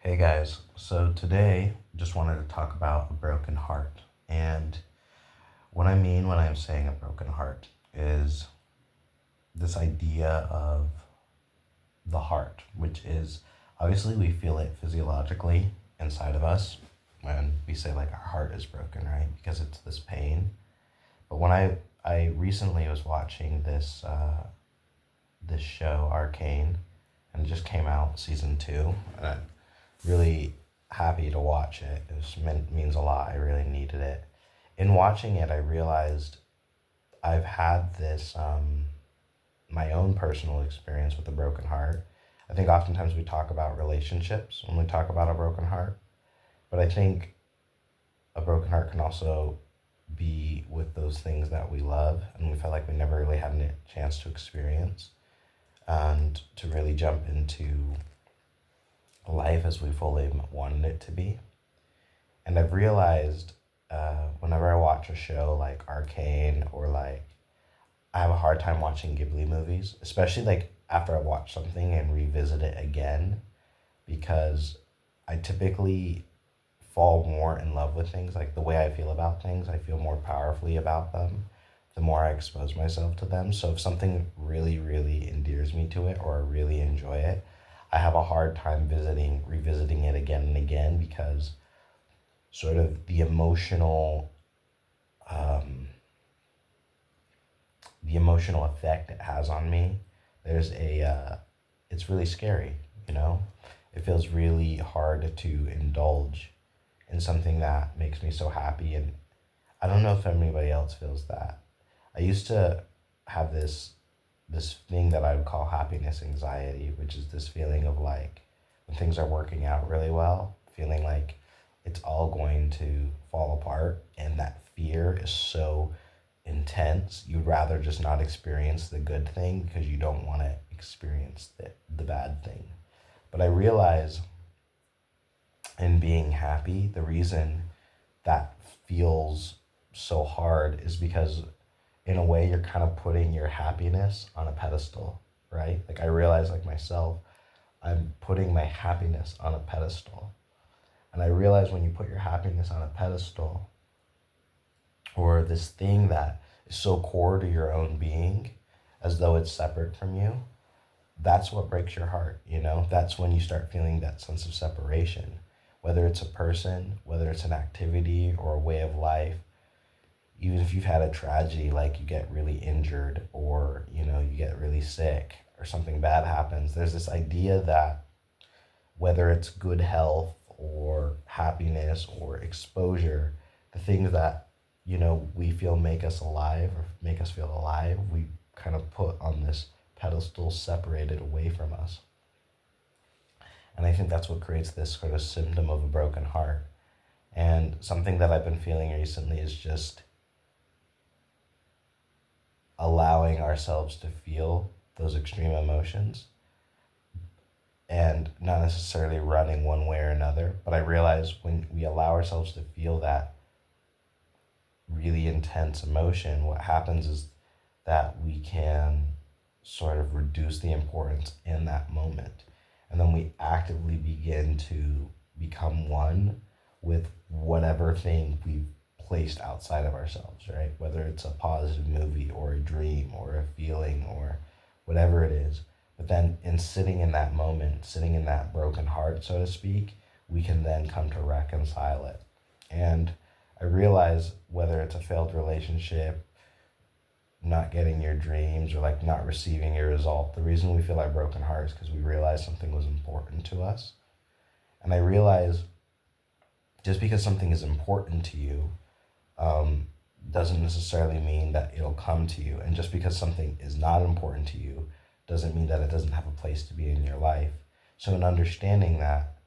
Hey guys, so today just wanted to talk about a broken heart. And what I mean when I'm saying a broken heart is this idea of the heart, which is obviously we feel it physiologically inside of us when we say like our heart is broken, right? Because it's this pain. But when I recently was watching this show Arcane, and it just came out season two, and I'm really happy to watch it. Means a lot. I really needed it. In watching it, I realized I've had this my own personal experience with a broken heart. I think oftentimes we talk about relationships when we talk about a broken heart, but I think a broken heart can also be with those things that we love and we felt like we never really had a chance to experience and to really jump into life as we fully wanted it to be. And I've realized whenever I watch a show like Arcane or like I have a hard time watching Ghibli movies, especially like after I watch something and revisit it again, because I typically fall more in love with things. Like the way I feel about things, I feel more powerfully about them the more I expose myself to them. So if something really, really endears me to it or I really enjoy it, I have a hard time revisiting it again and again because sort of um, the emotional effect it has on me. There's it's really scary, you know? It feels really hard to indulge in something that makes me so happy. And I don't know if anybody else feels that. I used to have this thing that I would call happiness anxiety, which is this feeling of like when things are working out really well, feeling like it's all going to fall apart, and that fear is so intense. You'd rather just not experience the good thing because you don't want to experience the bad thing. But I realize in being happy, the reason that feels so hard is because in a way you're kind of putting your happiness on a pedestal, right? Like I realize like myself, I'm putting my happiness on a pedestal. And I realize when you put your happiness on a pedestal or this thing that is so core to your own being as though it's separate from you, that's what breaks your heart, you know? That's when you start feeling that sense of separation, whether it's a person, whether it's an activity or a way of life. Even if you've had a tragedy, like you get really injured or, you know, you get really sick or something bad happens, there's this idea that whether it's good health or happiness or exposure, the things that, you know, we feel make us alive or make us feel alive, we kind of put on this pedestal separated away from us. And I think that's what creates this sort of symptom of a broken heart. And something that I've been feeling recently is just allowing ourselves to feel those extreme emotions and not necessarily running one way or another. But I realize when we allow ourselves to feel that really intense emotion, what happens is that we can sort of reduce the importance in that moment. And then we actively begin to become one with whatever thing we've placed outside of ourselves, right? Whether it's a positive movie or a dream or a feeling or whatever it is. But then in sitting in that moment, sitting in that broken heart, so to speak, we can then come to reconcile it. And I realize whether it's a failed relationship, not getting your dreams, or like not receiving your result, the reason we feel our broken heart is because we realize something was important to us. And I realize just because something is important to you um, doesn't necessarily mean that it'll come to you. And just because something is not important to you doesn't mean that it doesn't have a place to be in your life. So, in understanding that,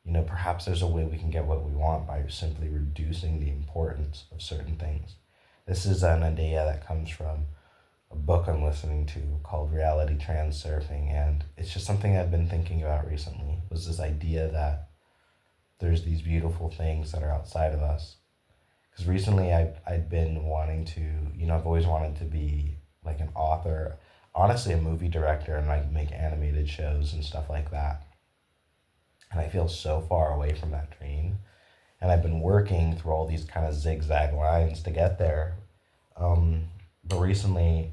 you know, perhaps there's a way we can get what we want by simply reducing the importance of certain things. This is an idea that comes from a book I'm listening to called Reality Transurfing, and it's just something I've been thinking about recently. Was this idea that there's these beautiful things that are outside of us. Because recently I'd been wanting to, you know, I've always wanted to be like an author, honestly a movie director, and like make animated shows and stuff like that. And I feel so far away from that dream. And I've been working through all these kind of zigzag lines to get there. Um, but recently,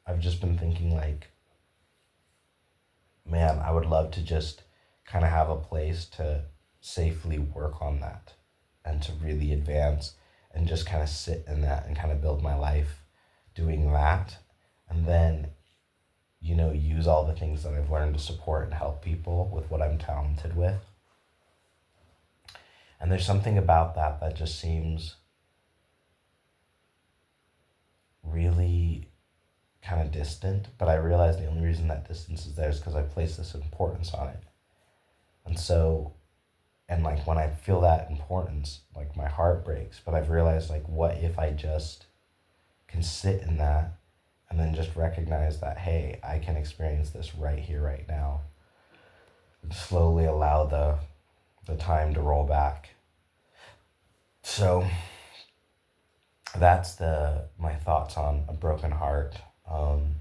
I've just been thinking like, man, I would love to just kind of have a place to safely work on that and to really advance and just kind of sit in that and kind of build my life doing that. And then, use all the things that I've learned to support and help people with what I'm talented with. And there's something about that that just seems really kind of distant, but I realize the only reason that distance is there is because I place this importance on it. And so, and like when I feel that importance, like my heart breaks, but I've realized like, what if I just can sit in that and then just recognize that, hey, I can experience this right here, right now, and slowly allow the time to roll back. So that's my thoughts on a broken heart. Um,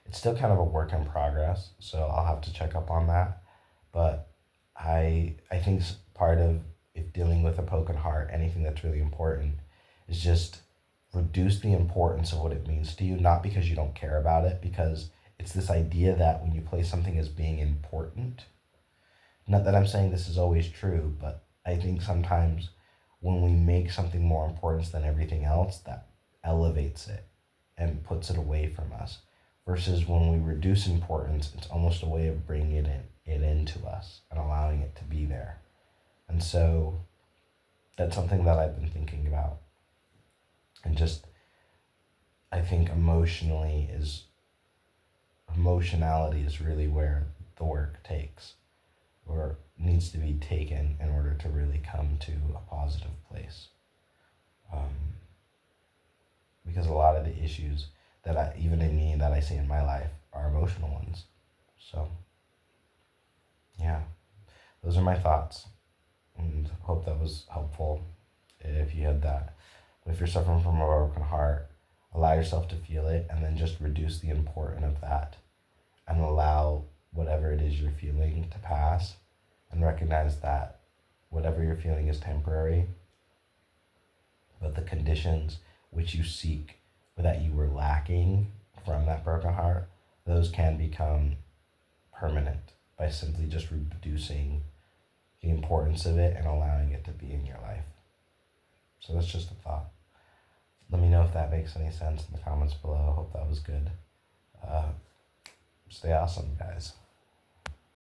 it's still kind of a work in progress, so I'll have to check up on that. But I think part of if dealing with a broken heart, anything that's really important, is just reduce the importance of what it means to you, not because you don't care about it, because it's this idea that when you place something as being important, not that I'm saying this is always true, but I think sometimes when we make something more important than everything else, that elevates it and puts it away from us. Versus when we reduce importance, it's almost a way of bringing it into us and allowing it to be there. And so that's something that I've been thinking about. And just, I think emotionality is really where the work takes, or needs to be taken in order to really come to a positive place. Um, because a lot of the issues even in me, that I see in my life are emotional ones. So, yeah, those are my thoughts, and hope that was helpful if you had that. But if you're suffering from a broken heart, allow yourself to feel it, and then just reduce the importance of that, and allow whatever it is you're feeling to pass, and recognize that whatever you're feeling is temporary, but the conditions which you seek or that you were lacking from that broken heart, those can become permanent by simply just reducing the importance of it and allowing it to be in your life. So that's just a thought. Let me know if that makes any sense in the comments below. I hope that was good. Stay awesome, guys.